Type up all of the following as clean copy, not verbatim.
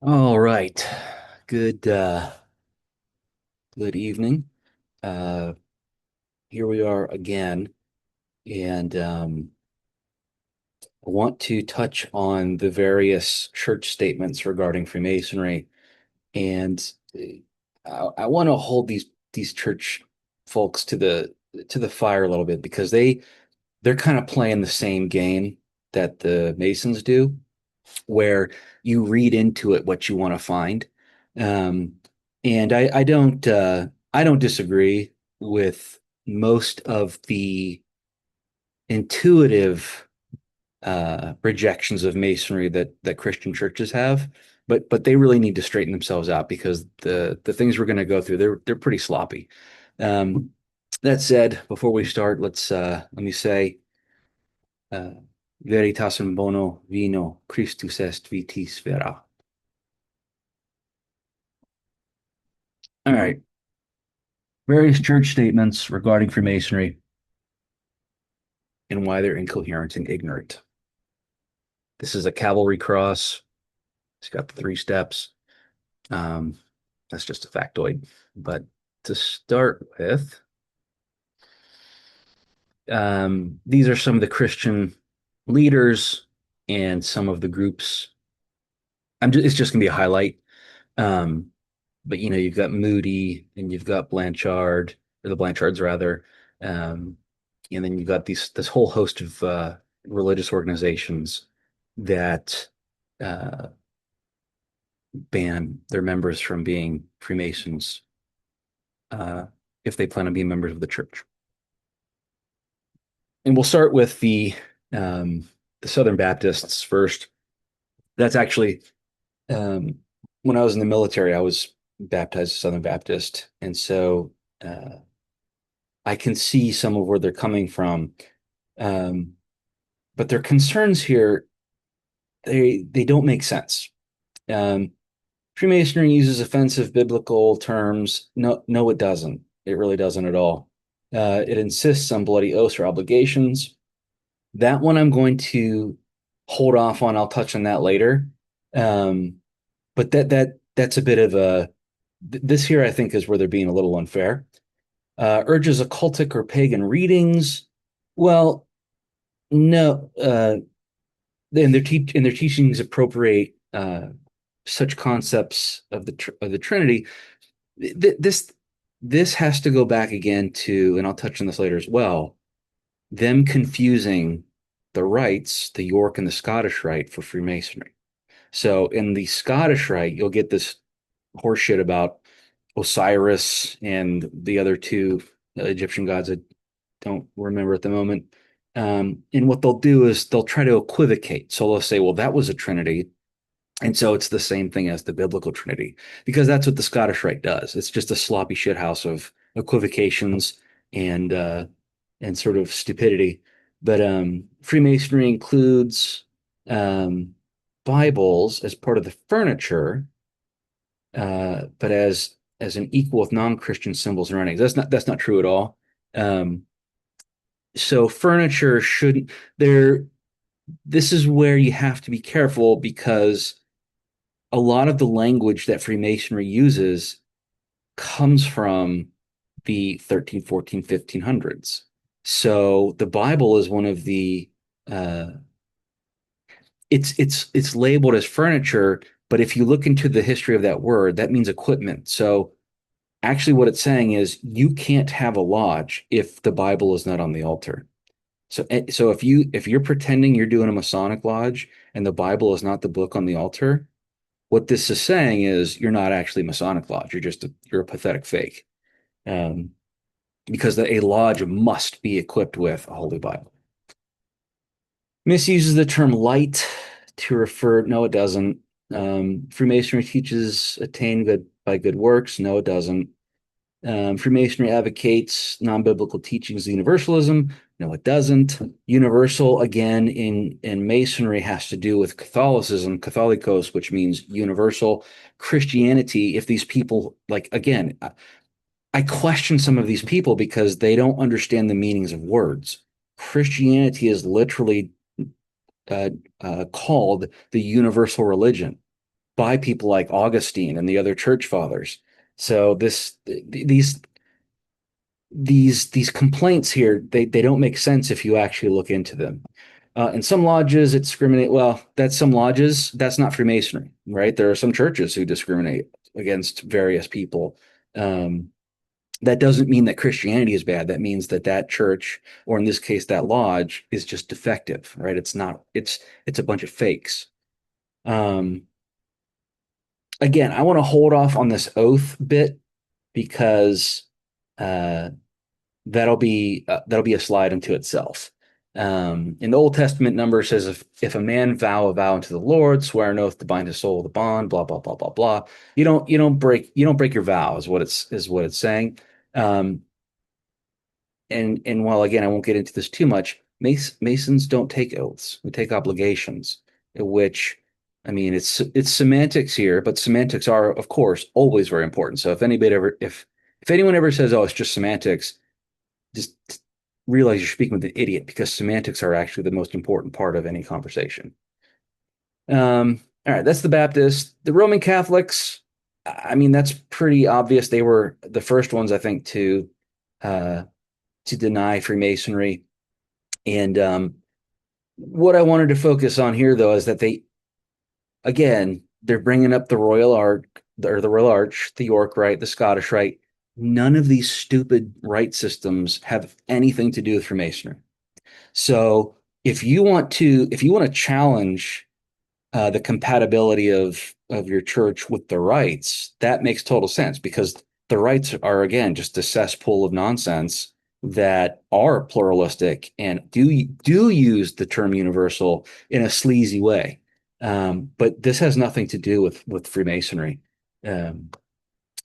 All right. Good good evening. Uh Here we are again, and I want to touch on the various church statements regarding Freemasonry, and I want to hold these church folks to the fire a little bit because they're kind of playing the same game that the Masons do, where you read into it what you want to find. Um, and I don't disagree with most of the intuitive rejections of masonry that Christian churches have, but they really need to straighten themselves out because the things we're going to go through they're pretty sloppy. Um, that said, before we start, let me say uh, veritas in bono vino Christus est vitis vera. All right. Various church statements regarding Freemasonry and why they're incoherent and ignorant. This is a cavalry cross. It's got the three steps. Um, that's just a factoid. But to start with, these are some of the Christian leaders and some of the groups. It's just going to be a highlight. Um, but you've got Moody and you've got Blanchard, or the Blanchards rather, um, and then you've got this whole host of religious organizations that uh, ban their members from being Freemasons uh, if they plan on being members of the church. And we'll start with the Southern Baptists first. That's actually um, when I was in the military, I was baptized Southern Baptist, and so uh, I can see some of where they're coming from. Um, but their concerns here, they don't make sense. Um, Freemasonry uses offensive biblical terms. No, no, it doesn't. It really doesn't at all. It insists on bloody oaths or obligations. That one I'm going to hold off on. I'll touch on that later. Um, but that's a bit of a this here I think is where they're being a little unfair. Urges occultic or pagan readings. Well, no, and their teachings appropriate such concepts of the Trinity. This this has to go back again to, and I'll touch on this later as well, them confusing the rites, the York and the Scottish rite, for Freemasonry. So in the Scottish rite, you'll get this horseshit about Osiris and the other two Egyptian gods I don't remember at the moment. And what they'll do is they'll try to equivocate. So they'll say, well, that was a trinity. And so it's the same thing as the biblical trinity, because that's what the Scottish Rite does. It's just a sloppy shithouse of equivocations and sort of stupidity. But Freemasonry includes um, Bibles as part of the furniture, but as an equal with non-Christian symbols and writings. That's not true at all. Um, so furniture shouldn't there. This is where you have to be careful because a lot of the language that Freemasonry uses comes from the 13, 14, 1500s. So the Bible is one of the it's labeled as furniture, but if you look into the history of that word, that means equipment. So actually what it's saying is you can't have a lodge if the Bible is not on the altar. So if you're pretending you're doing a Masonic lodge and the Bible is not the book on the altar, what this is saying is you're not actually Masonic lodge. You're a pathetic fake. Um, because a lodge must be equipped with a Holy Bible. Misuses the term light to refer, no, it doesn't. Freemasonry teaches attain good by good works. No, it doesn't. Freemasonry advocates non-biblical teachings of universalism. No, it doesn't. Universal, again, in Masonry has to do with Catholicism, Catholicos, which means universal. Christianity, if these people, like, again, I question some of these people because they don't understand the meanings of words. Christianity is literally uh, called the universal religion. by people like Augustine and the other church fathers. So these complaints here, they don't make sense if you actually look into them. In some lodges, it discriminate. Well, that's some lodges. That's not Freemasonry, right? There are some churches who discriminate against various people. Um, that doesn't mean that Christianity is bad. That means that that church, or in this case, that lodge, is just defective, right? It's not. It's a bunch of fakes. Um, Again, I want to hold off on this oath bit because uh, that'll be a slide unto itself. In the Old Testament, number says if a man vow a vow unto the Lord, swear an oath to bind his soul with a bond, blah blah blah blah blah. You don't break your vow is what it's saying. Um, and while again I won't get into this too much, Masons don't take oaths. We take obligations, which I mean it's semantics here, but semantics are of course always very important. So if anyone ever says, "Oh, it's just semantics," just realize you're speaking with an idiot because semantics are actually the most important part of any conversation. All right, that's the Baptist. The Roman Catholics, I mean, that's pretty obvious. They were the first ones, I think, uh, to deny Freemasonry. And what I wanted to focus on here, though, is that again, they're bringing up the Royal Arch, or the Royal Arch, the York Rite, the Scottish Rite. None of these stupid rite systems have anything to do with Freemasonry. So if you want to challenge the compatibility of your church with the rites, that makes total sense because the rites are again just a cesspool of nonsense that are pluralistic and do use the term universal in a sleazy way. But this has nothing to do with Freemasonry um,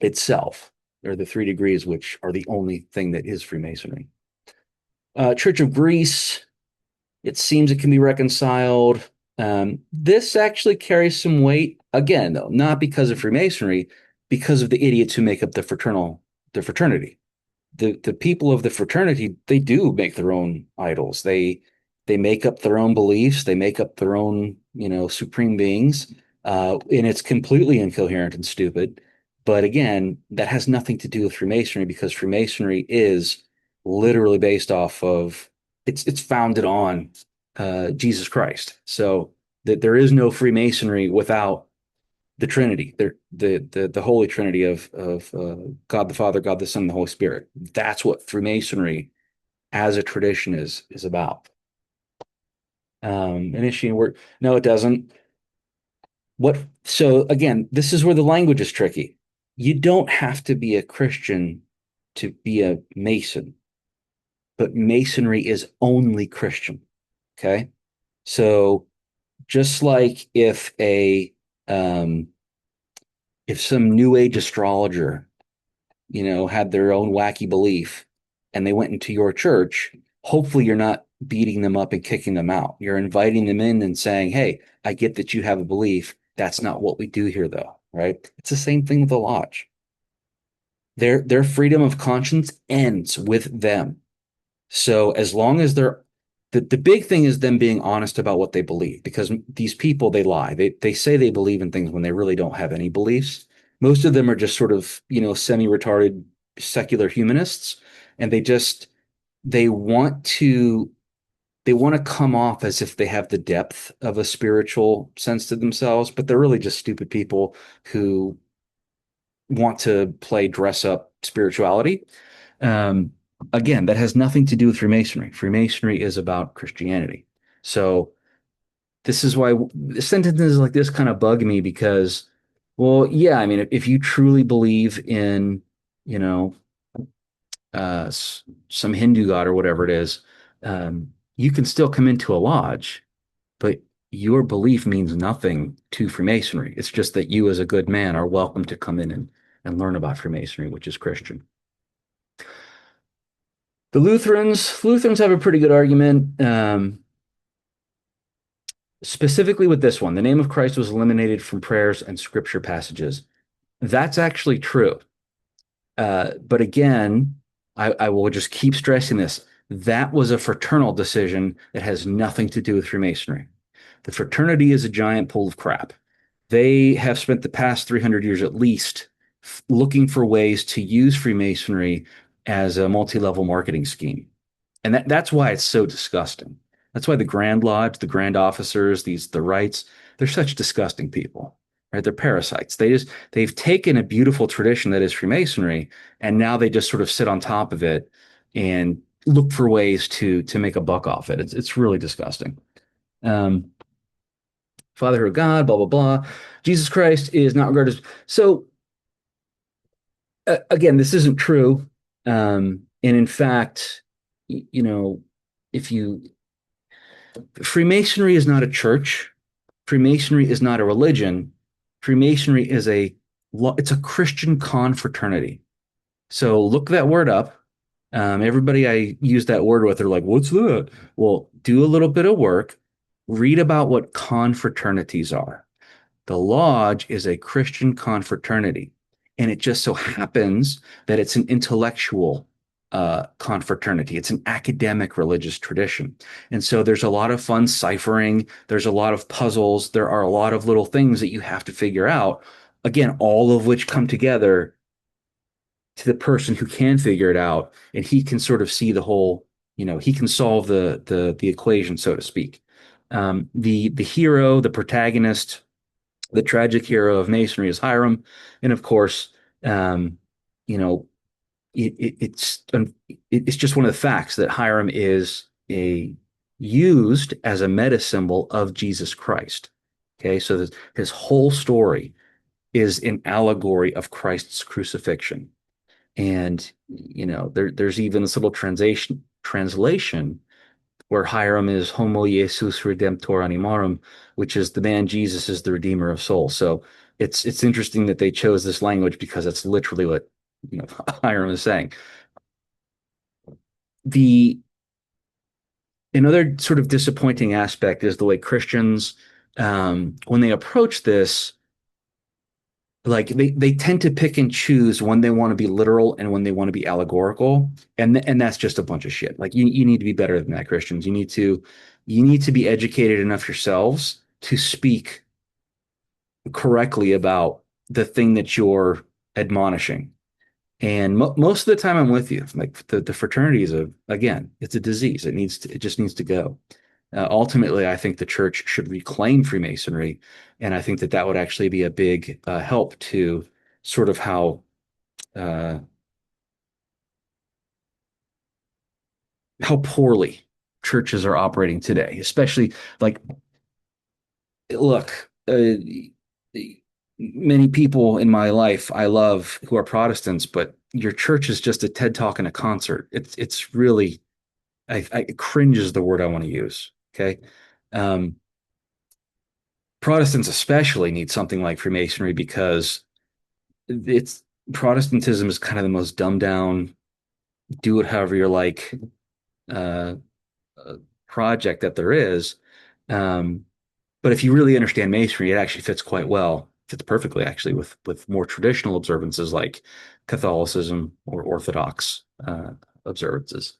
itself, or the three degrees, which are the only thing that is Freemasonry. Church of Greece, it seems it can be reconciled. This actually carries some weight, again, though, not because of Freemasonry, because of the idiots who make up the fraternity. The people of the fraternity, they do make their own idols. They make up their own beliefs. They make up their own, supreme beings, and it's completely incoherent and stupid. But again, that has nothing to do with Freemasonry because Freemasonry is literally based off of it's founded on Jesus Christ. So that there is no Freemasonry without the Trinity, the Holy Trinity of God the Father, God the Son, and the Holy Spirit. That's what Freemasonry as a tradition is about. Initiating work. No, it doesn't. What? So again, this is where the language is tricky. You don't have to be a Christian to be a Mason, but Masonry is only Christian. Okay, so just like if some New Age astrologer, had their own wacky belief and they went into your church, hopefully you're not beating them up and kicking them out. You're inviting them in and saying, "Hey, I get that you have a belief. That's not what we do here, though." Right? It's the same thing with the lodge. Their freedom of conscience ends with them. So as long as the big thing is them being honest about what they believe, because these people, they lie. They say they believe in things when they really don't have any beliefs. Most of them are just sort of, semi-retarded secular humanists, and they want to they want to come off as if they have the depth of a spiritual sense to themselves, but they're really just stupid people who want to play dress up spirituality. Um, Again, that has nothing to do with Freemasonry. Freemasonry is about Christianity. So this is why sentences like this kind of bug me because, well, yeah, I mean, if you truly believe in, you know, some Hindu god or whatever it is, you can still come into a lodge, but your belief means nothing to Freemasonry. It's just that you, as a good man, are welcome to come in and learn about Freemasonry, which is Christian. The Lutherans have a pretty good argument. Specifically with this one, the name of Christ was eliminated from prayers and scripture passages. That's actually true. But again, I will just keep stressing this. That was a fraternal decision that has nothing to do with Freemasonry. The fraternity is a giant pool of crap. they have spent the past 300 years at least looking for ways to use Freemasonry as a multi-level marketing scheme. And that's why it's so disgusting. That's why the Grand Lodge, the Grand Officers, the Rites, they're such disgusting people, right? They're parasites. They've taken a beautiful tradition that is Freemasonry, and now they just sort of sit on top of it and look for ways to make a buck off it. It's really disgusting. Um, Fatherhood of God, blah blah blah. Jesus Christ is not regarded as so. Again, this isn't true, and in fact, you know, if you Freemasonry is not a church. Freemasonry is not a religion. Freemasonry is it's a Christian confraternity. So look that word up. Everybody I use that word with, they're like, "What's that?" Well, do a little bit of work, read about what confraternities are. The lodge is a Christian confraternity, and it just so happens that it's an intellectual confraternity. It's an academic religious tradition. And so there's a lot of fun ciphering. There's a lot of puzzles. There are a lot of little things that you have to figure out. Again, all of which come together to the person who can figure it out, and he can sort of see the whole, he can solve the equation, so to speak. The hero, the protagonist, the tragic hero of Masonry is Hiram, and of course, you know, it's just one of the facts that Hiram is a used as a meta symbol of Jesus Christ. Okay, so his whole story is an allegory of Christ's crucifixion, and there's even this little translation where Hiram is Homo Jesus Redemptor Animarum, which is the man Jesus is the Redeemer of souls. So it's interesting that they chose this language because it's literally what Hiram is saying. The Another sort of disappointing aspect is the way Christians, when they approach this, like they tend to pick and choose when they want to be literal and when they want to be allegorical, and that's just a bunch of shit. Like you need to be better than that, Christians. You need to be educated enough yourselves to speak correctly about the thing that you're admonishing. And most of the time, I'm with you. Like the fraternity is again, it's a disease. It just needs to go. Ultimately, I think the church should reclaim Freemasonry, and I think that would actually be a big help to sort of uh, how poorly churches are operating today. Especially like, look, many people in my life I love who are Protestants, but your church is just a TED Talk and a concert. It's really cringe is the word I want to use. Okay. Um, Protestants especially need something like Freemasonry because it's Protestantism is kind of the most dumbed down, do it however you like uh, uh, project that there is. Um, but if you really understand Masonry, it actually fits quite well, fits perfectly actually with more traditional observances like Catholicism or Orthodox observances.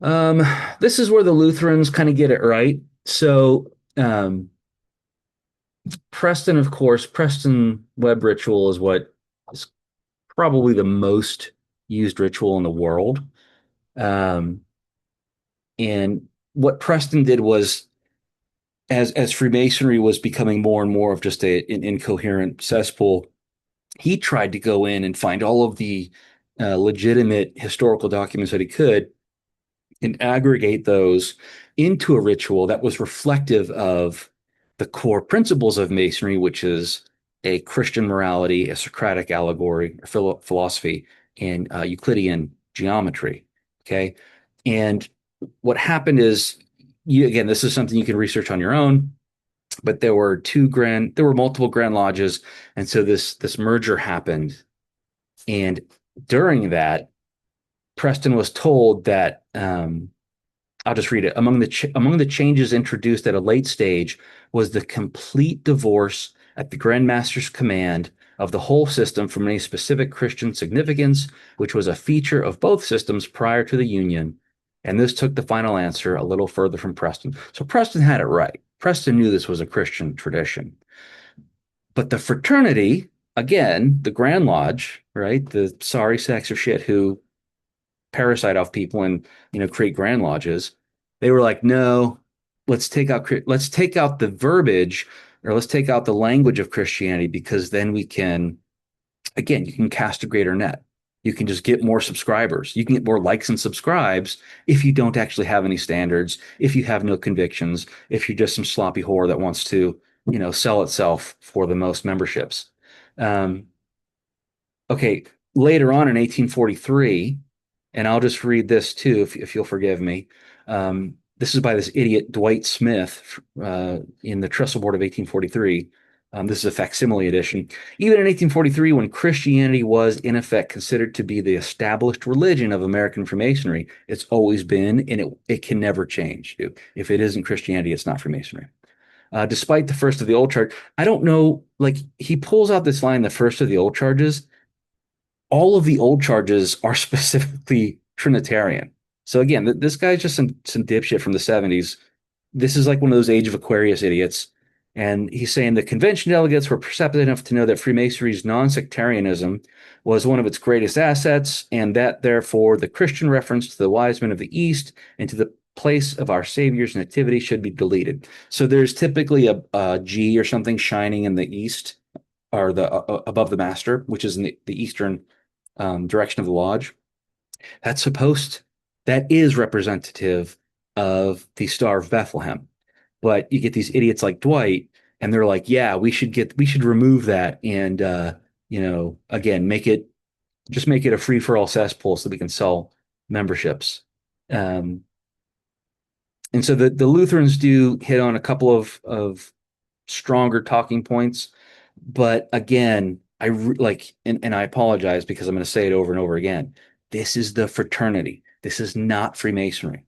Um, this is where the Lutherans kind of get it right. So Preston, of course, Preston Webb ritual is what is probably the most used ritual in the world. Um, and what Preston did was, as Freemasonry was becoming more and more of just an incoherent cesspool, he tried to go in and find all of the legitimate historical documents that he could and aggregate those into a ritual that was reflective of the core principles of Masonry, which is a Christian morality, a Socratic allegory, or philosophy, and Euclidean geometry. Okay. And what happened is, again, this is something you can research on your own, but there were multiple Grand Lodges. And so this merger happened. And during that, Preston was told that I'll just read it. Among the changes introduced at a late stage was the complete divorce at the Grand Master's command of the whole system from any specific Christian significance, which was a feature of both systems prior to the union, And this took the final answer a little further from Preston. So Preston had it right. Preston knew this was a Christian tradition. But the fraternity, again, the Grand Lodge, right? The sorry sacks of shit who parasite off people and create Grand Lodges. They were like, no, let's take out the verbiage, or let's take out the language of Christianity, because then we can, again, you can cast a greater net. You can just get more subscribers. You can get more likes and subscribes if you don't actually have any standards, if you have no convictions, if you're just some sloppy whore that wants to, sell itself for the most memberships. Um, okay, later on in 1843, and I'll just read this too, if you'll forgive me. This is by this idiot Dwight Smith in the Trestle Board of 1843. This is a facsimile edition. Even in 1843, when Christianity was in effect considered to be the established religion of American Freemasonry, it's always been, and it can never change. If it isn't Christianity, it's not Freemasonry. Despite the first of the old charge, I don't know, like he pulls out this line, the first of the old charges. All of the old charges are specifically Trinitarian. So again, this guy's just some dipshit from the 70s. This is like one of those Age of Aquarius idiots. And he's saying the convention delegates were perceptive enough to know that Freemasonry's non-sectarianism was one of its greatest assets, and that therefore the Christian reference to the wise men of the East and to the place of our Savior's nativity should be deleted. So there's typically a G or something shining in the east, or the above the master, which is in the eastern direction of the lodge. That's supposed, that is representative of the Star of Bethlehem. But you get these idiots like Dwight, and they're like, yeah, we should remove that, and again, make it a free for all cesspool so we can sell memberships. Um, and so the Lutherans do hit on a couple of stronger talking points, but again, and I apologize because I'm going to say it over and over again. This is the fraternity. This is not Freemasonry.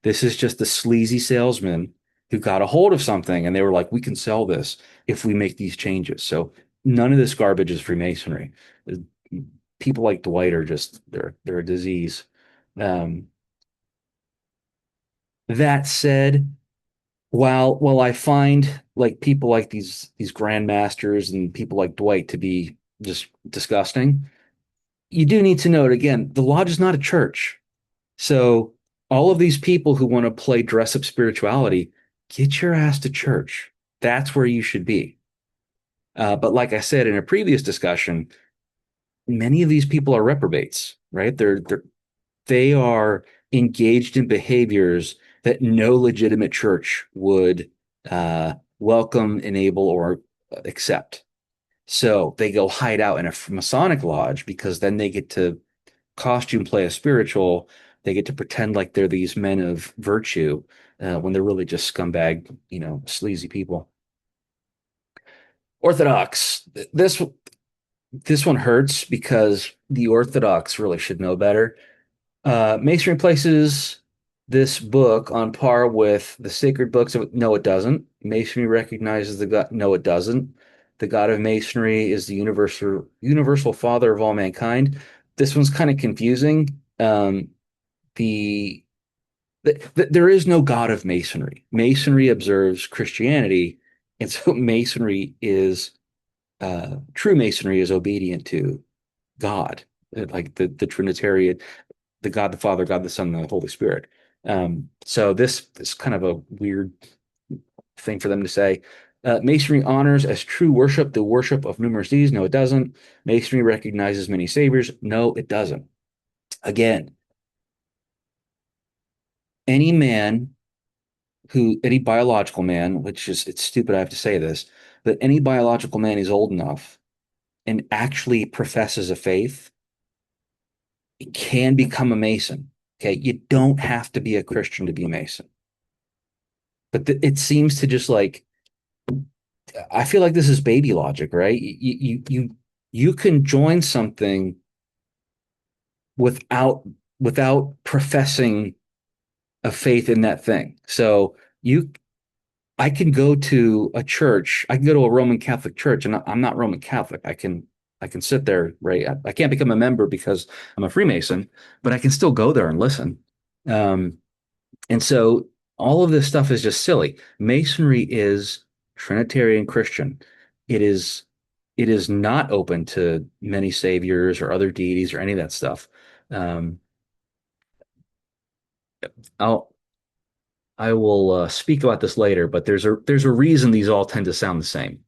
This is just the sleazy salesman who got a hold of something and they were like, we can sell this if we make these changes. So none of this garbage is Freemasonry. People like Dwight are just, they're a disease. Um, that said, while I find like people like these grandmasters and people like Dwight to be just disgusting, you do need to note again, the lodge is not a church. So all of these people who want to play dress up spirituality, get your ass to church. That's where you should be. But like I said in a previous discussion, many of these people are reprobates, right? They are engaged in behaviors that no legitimate church would welcome, enable, or accept. So they go hide out in a Masonic lodge because then they get to costume play a spiritual. They get to pretend like they're these men of virtue when they're really just scumbag, sleazy people. Orthodox. This one hurts because the Orthodox really should know better. Masonry places this book on par with the sacred books of, no, it doesn't. Masonry recognizes the God. No, it doesn't. The God of Masonry is the universal father of all mankind. This one's kind of confusing. The, there is no God of Masonry. Masonry observes Christianity, and so Masonry is true Masonry is obedient to God, like the Trinitarian, the God the Father, God the Son, and the Holy Spirit. So this is kind of a weird thing for them to say. Masonry honors as true worship the worship of numerous deities. No, it doesn't. Masonry recognizes many saviors. No, it doesn't. Again, any man any biological man, which is, it's stupid I have to say this, but any biological man is old enough and actually professes a faith can become a Mason. Okay. You don't have to be a Christian to be a Mason. But it seems to just like, I feel like this is baby logic, right? You can join something without professing a faith in that thing. So I can go to a church, I can go to a Roman Catholic church, and I'm not Roman Catholic. I can sit there, right? I can't become a member because I'm a Freemason, but I can still go there and listen. Um, and so all of this stuff is just silly. Masonry is Trinitarian Christian. It is it is not open to many saviors or other deities or any of that stuff. Um, I'll I will speak about this later, but there's a reason these all tend to sound the same.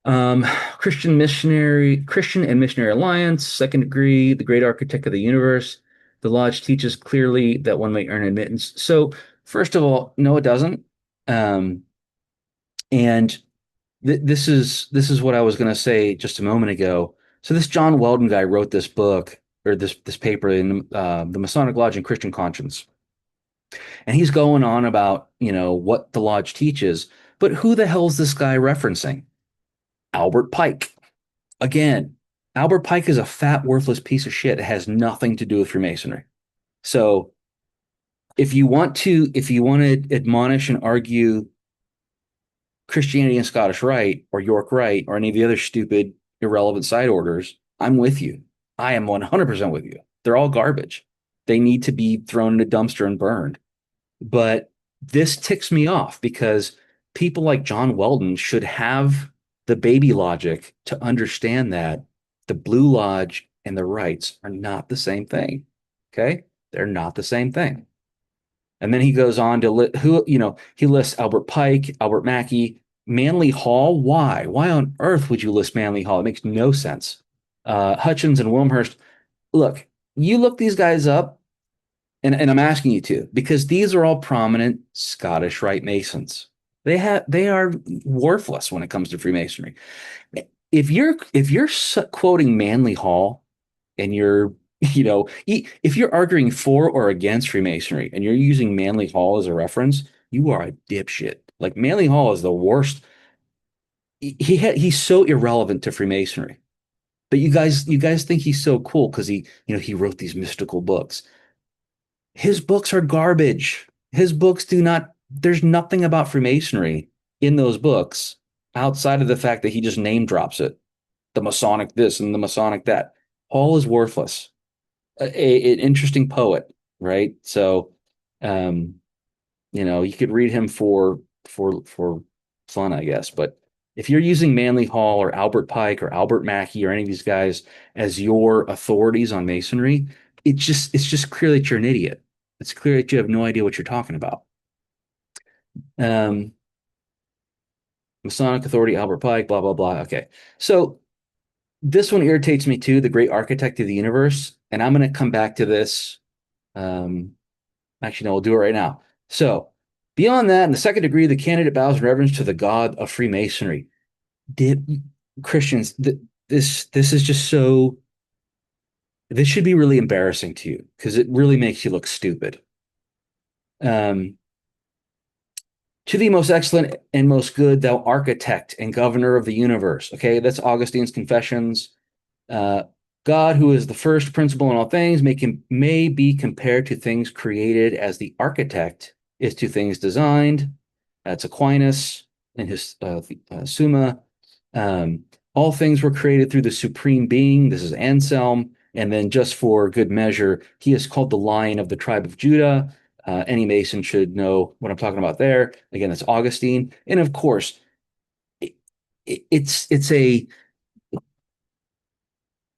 Um, Christian and Missionary Alliance, second degree, the great architect of the universe. The lodge teaches clearly that one may earn admittance. So, first of all, no, it doesn't. Um, and this is what I was going to say just a moment ago. So, this John Weldon guy wrote this book or this paper in the Masonic Lodge and Christian Conscience, and he's going on about what the lodge teaches. But who the hell is this guy referencing? Albert Pike. Again, Albert Pike is a fat, worthless piece of shit. It has nothing to do with Freemasonry. So if you want to admonish and argue Christianity and Scottish Rite or York Rite or any of the other stupid, irrelevant side orders, I'm with you. I am 100% with you. They're all garbage. They need to be thrown in a dumpster and burned. But this ticks me off because people like John Weldon should have the baby logic to understand that the Blue Lodge and the rights are not the same thing. Okay? They're not the same thing. And then he goes on to he lists Albert Pike, Albert Mackey, Manly Hall. Why? Why on earth would you list Manly Hall? It makes no sense. Hutchins and Wilmhurst. Look, you look these guys up, and I'm asking you to, because these are all prominent Scottish Rite Masons. They are worthless when it comes to Freemasonry. If you're quoting Manly Hall and you're if you're arguing for or against Freemasonry and you're using Manly Hall as a reference, you are a dipshit. Like Manly Hall is the worst. He's so irrelevant to Freemasonry. But you guys think he's so cool because he wrote these mystical books. His books are garbage. His books do not, there's nothing about Freemasonry in those books outside of the fact that he just name drops it. The Masonic this and the Masonic that. Hall is worthless. An interesting poet, right? So, um, you could read him for fun, I guess. But if you're using Manly Hall or Albert Pike or Albert Mackey or any of these guys as your authorities on Masonry, it's just clear that you're an idiot. It's clear that you have no idea what you're talking about. Um, Masonic Authority, Albert Pike, blah blah blah. Okay, so this one irritates me too. The great architect of the universe, and I'm going to come back to this. Um, Actually, no, we'll do it right now. So, beyond that, in the second degree, the candidate bows in reverence to the God of Freemasonry. Did Christians, this is just so. This should be really embarrassing to you because it really makes you look stupid. Um, to the most excellent and most good, thou architect and governor of the universe. Okay, that's Augustine's Confessions. Uh, God, who is the first principle in all things, may be compared to things created as the architect is to things designed. That's Aquinas in his Summa. Um, all things were created through the supreme being. This is Anselm. And then, just for good measure, he is called the Lion of the tribe of Judah. Any Mason should know what I'm talking about there. Again, that's Augustine. And of course, it's a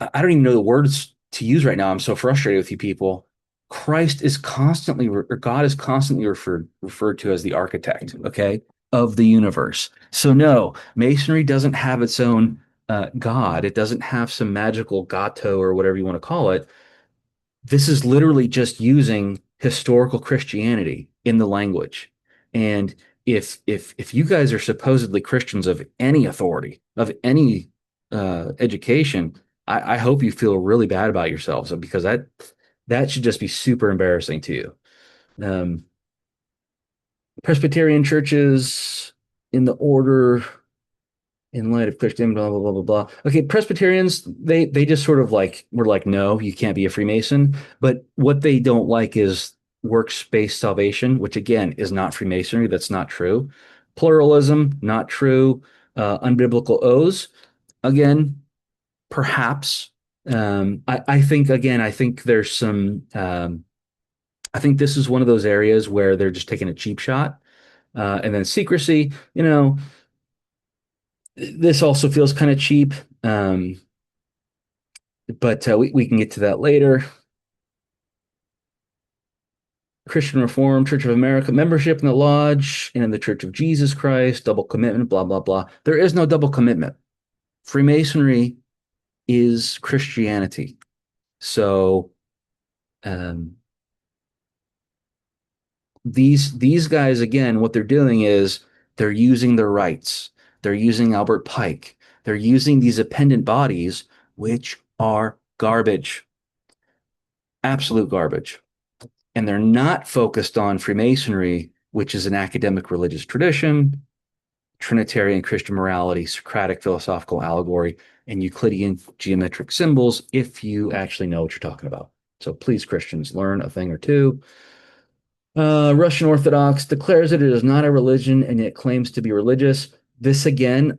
I don't even know the words to use right now. I'm so frustrated with you people. Christ is constantly, or God is constantly referred to as the architect, okay, of the universe. So no, Masonry doesn't have its own God. It doesn't have some magical gato or whatever you want to call it. This is literally just using historical Christianity in the language. And if you guys are supposedly Christians of any authority, of any education, I hope you feel really bad about yourselves because that should just be super embarrassing to you. Um, Presbyterian churches in the order in light of Christian, blah blah blah blah blah. Okay, Presbyterians, they just sort of like were like, no, you can't be a Freemason. But what they don't like is works-based salvation, which again is not Freemasonry. That's not true. Pluralism, not true. Unbiblical oaths, again, perhaps. I think again, I think there's some. I think this is one of those areas where they're just taking a cheap shot. And then secrecy, this also feels kind of cheap. Um, but we can get to that later. Christian Reform, Church of America, membership in the Lodge and in the Church of Jesus Christ, double commitment, blah, blah, blah. There is no double commitment. Freemasonry is Christianity. So um, these guys, again, what they're doing is they're using their rights. They're using Albert Pike. They're using these appendant bodies, which are garbage, absolute garbage. And they're not focused on Freemasonry, which is an academic religious tradition, Trinitarian Christian morality, Socratic philosophical allegory, and Euclidean geometric symbols, if you actually know what you're talking about. So please, Christians, learn a thing or two. Russian Orthodox declares that it is not a religion and yet claims to be religious. This again,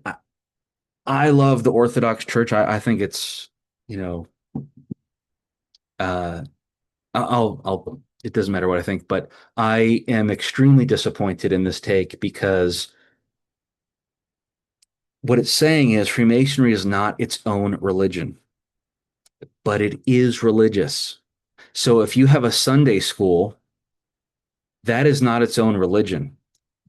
I love the Orthodox Church. I think it's, you know, uh, it doesn't matter what I think, but I am extremely disappointed in this take because what it's saying is Freemasonry is not its own religion, but it is religious. So if you have a Sunday school, that is not its own religion,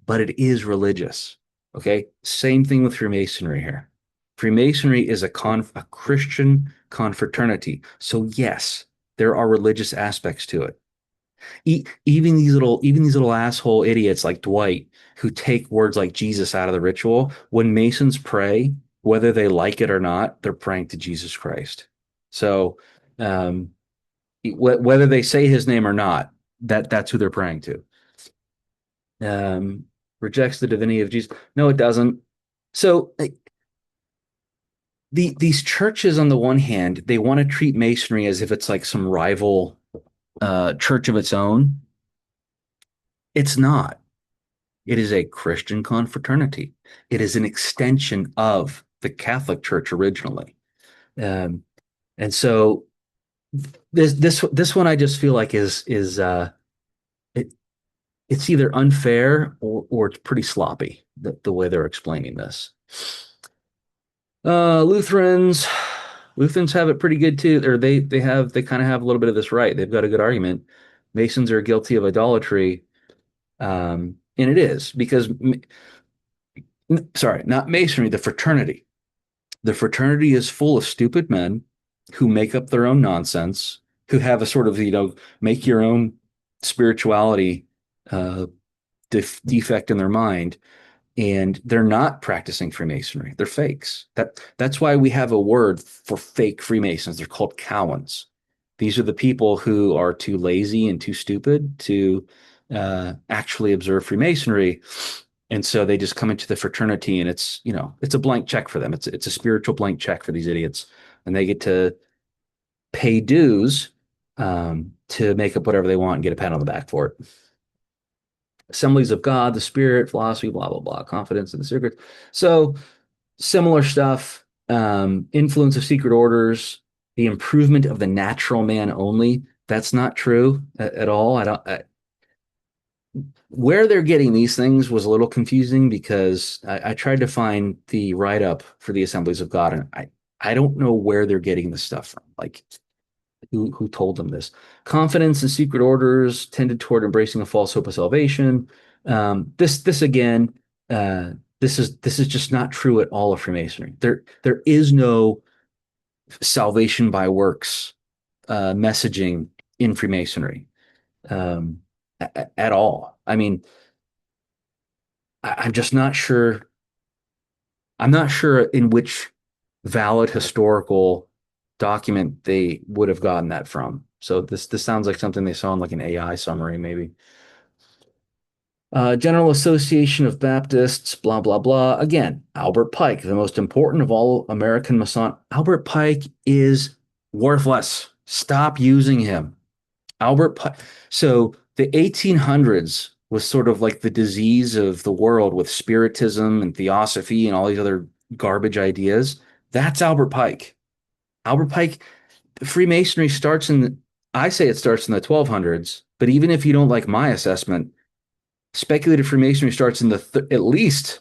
but it is religious. Okay. Same thing with Freemasonry here. Freemasonry is a Christian confraternity. So yes, there are religious aspects to it. Even these little asshole idiots like Dwight who take words like Jesus out of the ritual. When Masons pray, whether they like it or not, they're praying to Jesus Christ. So um, whether they say his name or not, that's who they're praying to. Um, Rejects the divinity of Jesus. No, it doesn't. So these churches, on the one hand, they want to treat Masonry as if it's like some rival church of its own. It's not. It is a Christian confraternity. It is an extension of the Catholic Church originally. Um, and so this one I just feel like is it, it's either unfair or it's pretty sloppy the way they're explaining this. Uh, Lutherans Lutherans have it pretty good too, or they kind of have a little bit of this right. They've got a good argument. Masons are guilty of idolatry, and it is because sorry, not Masonry, the fraternity. The fraternity is full of stupid men who make up their own nonsense, who have a sort of, make your own spirituality uh, defect in their mind, and they're not practicing Freemasonry. They're fakes. That's why we have a word for fake Freemasons. They're called Cowans. These are the people who are too lazy and too stupid to actually observe Freemasonry, and so they just come into the fraternity, and it's a blank check for them. It's a spiritual blank check for these idiots, and they get to pay dues to make up whatever they want and get a pat on the back for it. Assemblies of God, the Spirit, philosophy, blah blah blah, confidence in the secret. So similar stuff. Influence of secret orders, the improvement of the natural man only. That's not true at all. I don't. Where they're getting these things was a little confusing because I tried to find the write up for the Assemblies of God, and I don't know where they're getting this stuff from. Like who told them this? Confidence in secret orders tended toward embracing a false hope of salvation. This again, uh, this is just not true at all of Freemasonry. There is no salvation by works messaging in Freemasonry at all. I mean, I'm just not sure. I'm not sure in which valid historical document they would have gotten that from. So this sounds like something they saw in like an AI summary, maybe. General Association of Baptists, blah blah blah. Again, Albert Pike, the most important of all American Mason. Albert Pike is worthless. Stop using him. Albert Pike. So the 1800s was sort of like the disease of the world with spiritism and theosophy and all these other garbage ideas. That's Albert Pike. Albert Pike, Freemasonry starts in I say it starts in the 1200s, but even if you don't like my assessment, speculative Freemasonry starts in at least,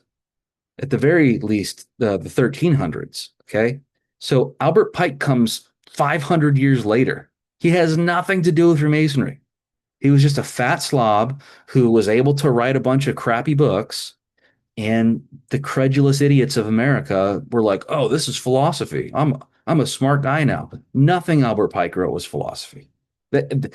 at the very least, the 1300s. Okay. So Albert Pike comes 500 years later. He has nothing to do with Freemasonry. He was just a fat slob who was able to write a bunch of crappy books. And the credulous idiots of America were like, "Oh, this is philosophy. I'm a smart guy now." Nothing Albert Pike wrote was philosophy. That,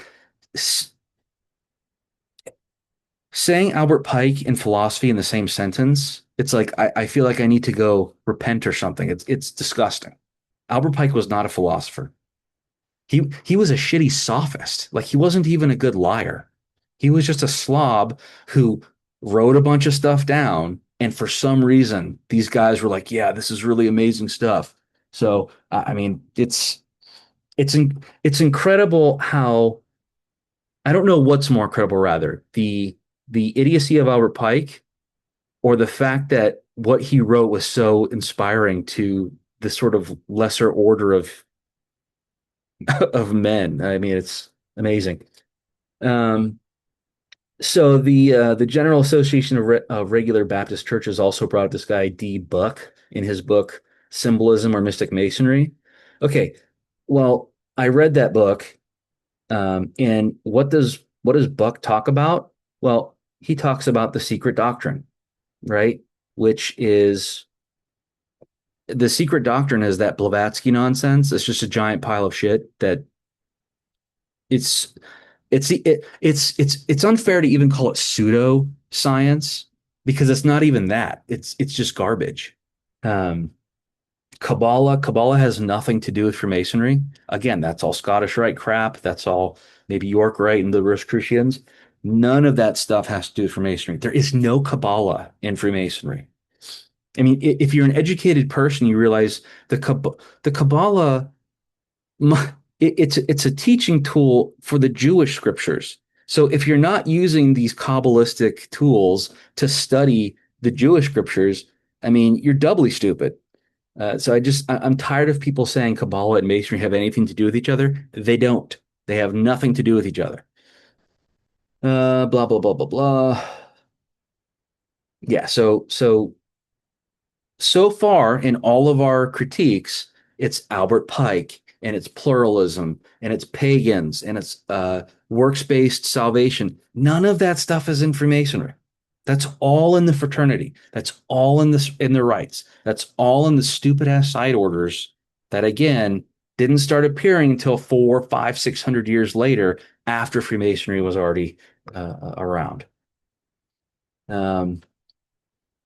saying Albert Pike and philosophy in the same sentence, it's like I feel like I need to go repent or something. It's disgusting. Albert Pike was not a philosopher. He was a shitty sophist. Like he wasn't even a good liar. He was just a slob who wrote a bunch of stuff down, and for some reason, these guys were like, "Yeah, this is really amazing stuff." So, I mean, it's incredible how I don't know what's more credible, rather the idiocy of Albert Pike or the fact that what he wrote was so inspiring to the sort of lesser order of men. I mean, it's amazing. Um, so the General Association of Regular Baptist Churches also brought up this guy D. Buck in his book Symbolism or Mystic Masonry. Okay, well, I read that book, and what does Buck talk about? Well, he talks about the secret doctrine, right? Which is the secret doctrine is that Blavatsky nonsense. It's just a giant pile of shit that it's it's unfair to even call it pseudo science because it's not even that. It's just garbage. Um, Kabbalah has nothing to do with Freemasonry. Again, that's all Scottish Rite crap. That's all maybe York Rite and the Rosicrucians. None of that stuff has to do with Freemasonry. There is no Kabbalah in Freemasonry. I mean, if you're an educated person, you realize the Kabbalah it's a teaching tool for the Jewish scriptures. So if you're not using these Kabbalistic tools to study the Jewish scriptures, I mean, you're doubly stupid. I'm tired of people saying Kabbalah and Masonry have anything to do with each other. They don't. They have nothing to do with each other. Blah blah blah blah blah. Yeah. So far in all of our critiques, it's Albert Pike and it's pluralism and it's pagans and it's works-based salvation. None of that stuff is in Freemasonry. That's all in the fraternity. That's all in the rites. That's all in the stupid ass side orders that again didn't start appearing until 4, 5, 600 years later after Freemasonry was already around. Um,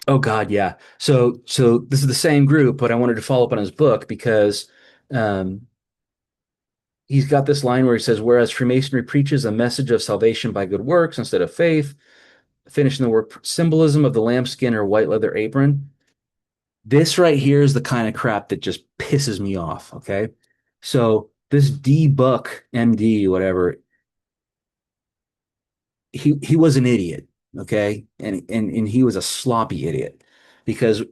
Oh God, yeah. So this is the same group, but I wanted to follow up on his book because um, he's got this line where he says, "Whereas Freemasonry preaches a message of salvation by good works instead of faith, finishing the work symbolism of the lambskin or white leather apron." This right here is the kind of crap that just pisses me off. Okay, so this D Buck MD, whatever, he was an idiot, okay, and he was a sloppy idiot because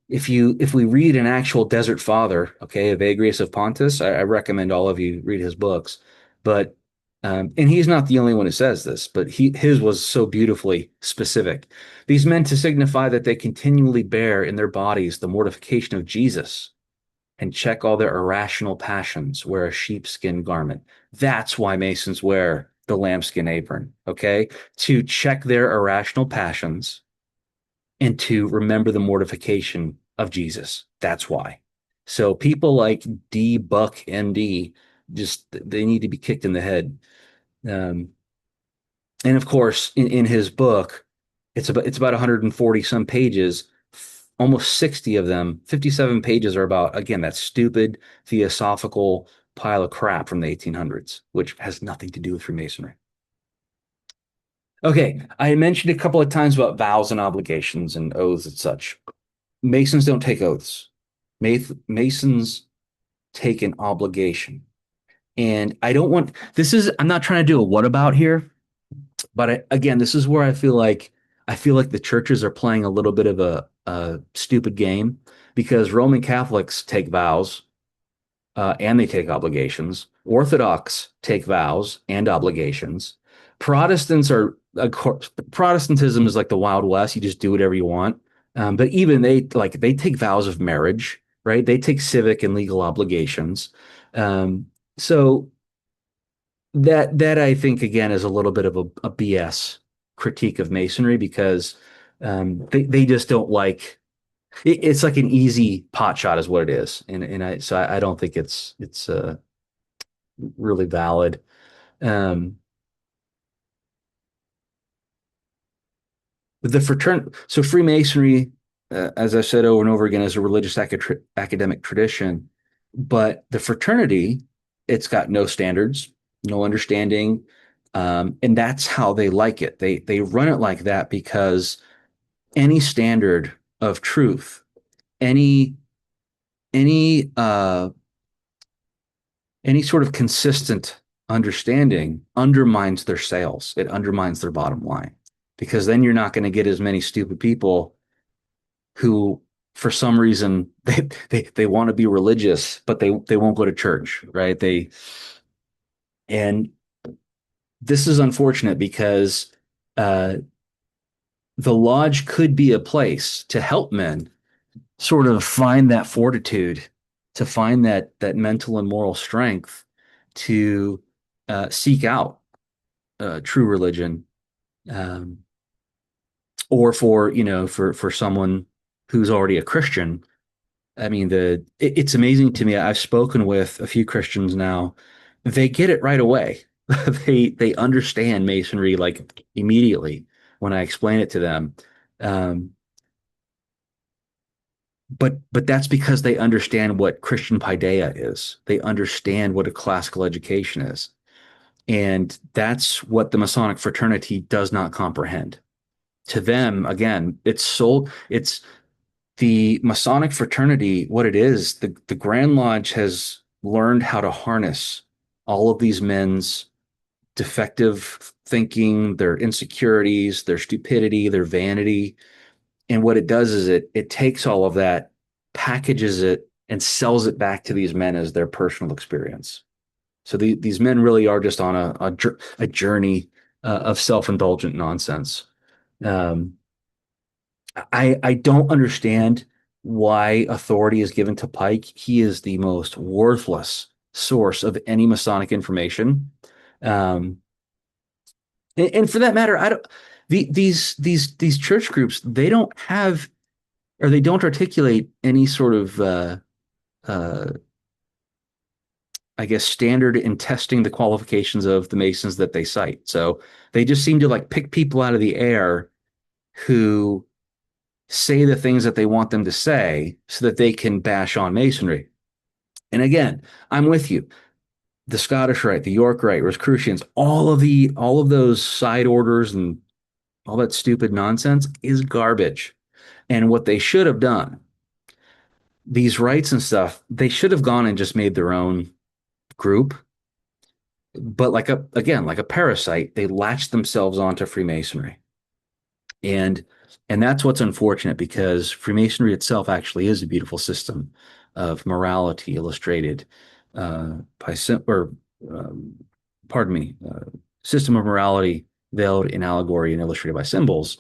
if we read an actual desert father, okay, Evagrius of Pontus, I recommend all of you read his books, but and he's not the only one who says this, but his was so beautifully specific. These men to signify that they continually bear in their bodies the mortification of Jesus and check all their irrational passions, wear a sheepskin garment. That's why Masons wear the lambskin apron, okay? To check their irrational passions and to remember the mortification of Jesus. That's why. So people like D Buck MD just they need to be kicked in the head. Um, and of course, in his book, it's about 140 some pages. Almost 60 of them, 57 pages are about, again, that stupid theosophical pile of crap from the 1800s, which has nothing to do with Freemasonry. Okay, I mentioned a couple of times about vows and obligations and oaths and such. Masons don't take oaths. Masons take an obligation. And I don't want I'm not trying to do a what about here, but again, this is where I feel like the churches are playing a little bit of a stupid game because Roman Catholics take vows and they take obligations. Orthodox take vows and obligations. Protestants are, of course, Protestantism is like the Wild West. You just do whatever you want. But even they take vows of marriage, right? They take civic and legal obligations. So that I think again is a little bit of a BS critique of Masonry because they just don't like it's like an easy pot shot is what it is, and I don't think it's really valid. Um, the fraternity, so Freemasonry, as I said over and over again, is a religious academic tradition, but the fraternity, it's got no standards, no understanding, and that's how they like it. They run it like that because any standard of truth, any any any sort of consistent understanding undermines their sales. It undermines their bottom line because then you're not going to get as many stupid people who, for some reason, they want to be religious, but they won't go to church, right? And this is unfortunate because uh, the lodge could be a place to help men sort of find that fortitude, to find that mental and moral strength to seek out true religion, um, or for for someone who's already a Christian. I mean, it's amazing to me. I've spoken with a few Christians now. They get it right away. They understand Masonry like immediately when I explain it to them. Um, but that's because they understand what Christian paideia is. They understand what a classical education is. And that's what the Masonic fraternity does not comprehend. To them, again, it's the Masonic fraternity, what it is, the Grand Lodge has learned how to harness all of these men's defective thinking, their insecurities, their stupidity, their vanity, and what it does is it takes all of that, packages it, and sells it back to these men as their personal experience. So these men really are just on a journey of self-indulgent nonsense. Um, I don't understand why authority is given to Pike. He is the most worthless source of any Masonic information. Um, and for that matter, I don't. These church groups, they don't have, or they don't articulate any sort of uh, I guess standard in testing the qualifications of the Masons that they cite. So they just seem to like pick people out of the air who say the things that they want them to say so that they can bash on Masonry. And again, I'm with you. The Scottish Rite, the York Rite, Rosicrucians, all of those side orders and all that stupid nonsense is garbage. And what they should have done, these rites and stuff, they should have gone and just made their own group. But like a parasite, they latched themselves onto Freemasonry. And and that's what's unfortunate because Freemasonry itself actually is a beautiful system of morality illustrated by or um, pardon me, system of morality veiled in allegory and illustrated by symbols.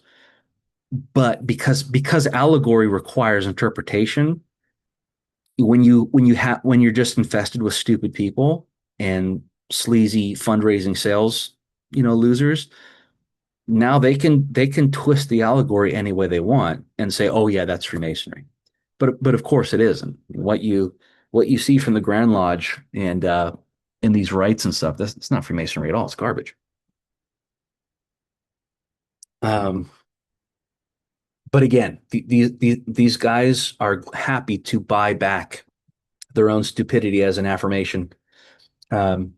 But because allegory requires interpretation, when you're just infested with stupid people and sleazy fundraising sales, losers, now they can twist the allegory any way they want and say, "Oh yeah, that's Freemasonry," but of course it isn't. What you see from the Grand Lodge and in these rites and stuff, that's it's not Freemasonry at all. It's garbage. Um, but again, these guys are happy to buy back their own stupidity as an affirmation. Um,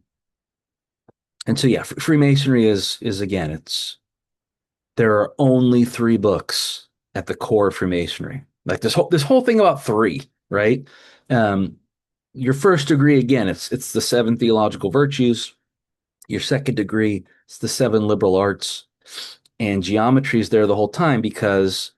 and so yeah, Freemasonry is again, it's there are only three books at the core of Freemasonry. Like this whole thing about three, right? Um, your first degree, again, it's the seven theological virtues. Your second degree, it's the seven liberal arts, and geometry is there the whole time because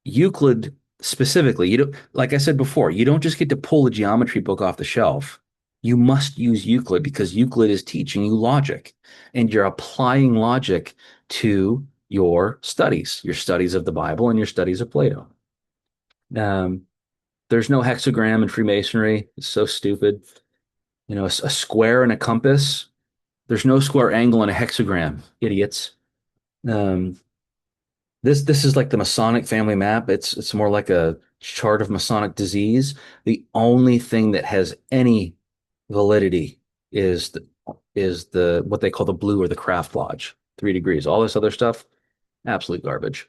Euclid specifically, you don't like I said before, you don't just get to pull a geometry book off the shelf. You must use Euclid because Euclid is teaching you logic and you're applying logic to your studies of the Bible and your studies of Plato. Um, there's no hexagram in Freemasonry. It's so stupid. You know, a square and a compass. There's no square angle in a hexagram, idiots. Um, this is like the Masonic family map. It's more like a chart of Masonic disease. The only thing that has any validity is the what they call the blue or the craft lodge, 3 degrees. All this other stuff, absolute garbage.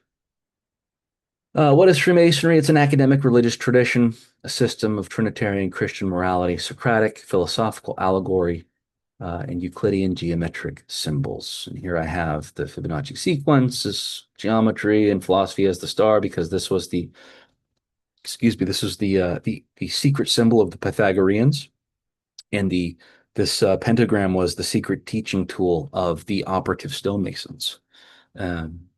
What is Freemasonry? It's an academic religious tradition, a system of Trinitarian Christian morality, Socratic philosophical allegory, and Euclidean geometric symbols. And here I have the Fibonacci sequence, geometry, and philosophy as the star because this was the secret symbol of the Pythagoreans, and the this pentagram was the secret teaching tool of the operative stonemasons. Um,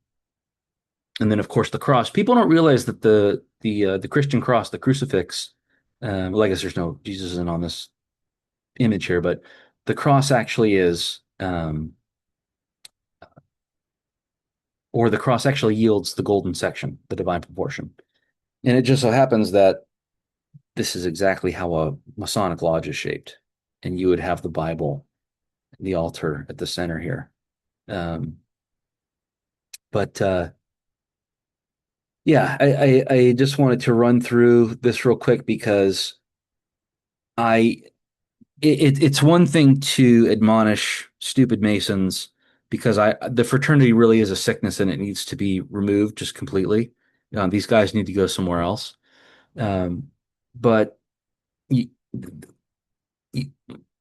and then, of course, the cross. People don't realize that the Christian cross, the crucifix. Well, I guess there's no Jesus isn't on this image here, but the cross actually is, or the cross actually yields the golden section, the divine proportion. And it just so happens that this is exactly how a Masonic lodge is shaped. And you would have the Bible, the altar at the center here. Um, but yeah, I just wanted to run through this real quick because I it's one thing to admonish stupid Masons because the fraternity really is a sickness and it needs to be removed just completely. These guys need to go somewhere else. Um, but you, you,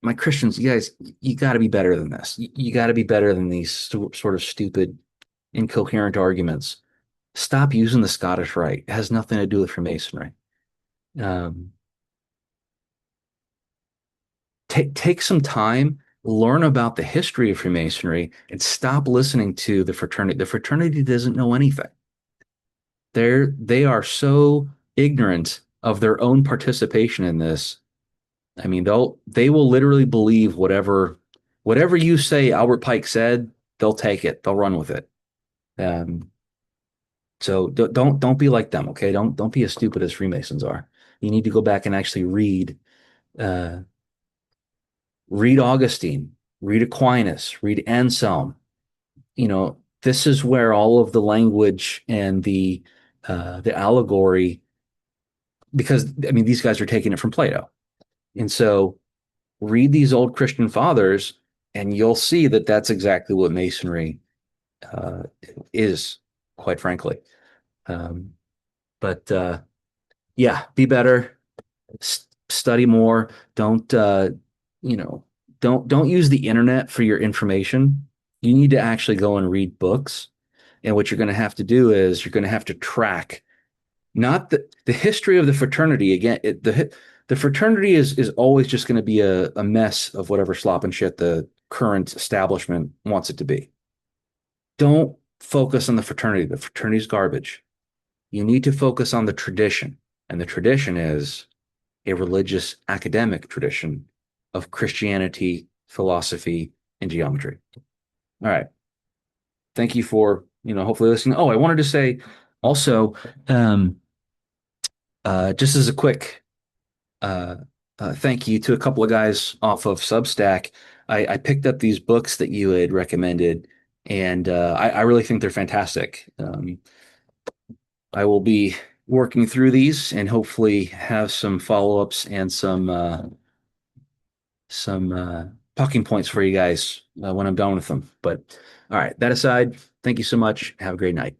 my Christians, you guys, you got to be better than this. You got to be better than these sort of stupid, incoherent arguments. Stop using the Scottish Rite. It has nothing to do with Freemasonry. Um, take some time, learn about the history of Freemasonry, and stop listening to the fraternity. The fraternity doesn't know anything. They are so ignorant of their own participation in this. I mean, they will literally believe whatever you say Albert Pike said, they'll take it. They'll run with it. Um, so don't be like them, okay? Don't be as stupid as Freemasons are. You need to go back and actually uh, read Augustine, read Aquinas, read Anselm. You know, this is where all of the language and the allegory, because I mean, these guys are taking it from Plato. And so read these old Christian fathers, and you'll see that that's exactly what Masonry uh, is, quite frankly. Um, but yeah, be better, study more. Don't you know? Don't use the internet for your information. You need to actually go and read books. And what you're going to have to do is you're going to have to track not the history of the fraternity again. The fraternity is always just going to be a mess of whatever slop and shit the current establishment wants it to be. Don't focus on the fraternity. The fraternity's garbage. You need to focus on the tradition, and the tradition is a religious academic tradition of Christianity, philosophy, and geometry. All right. Thank you for, hopefully listening. Oh, I wanted to say also, um, just as a quick uh, thank you to a couple of guys off of Substack. I picked up these books that you had recommended, and I really think they're fantastic. I will be working through these and hopefully have some follow-ups and some talking points for you guys when I'm done with them. But all right, that aside, thank you so much. Have a great night.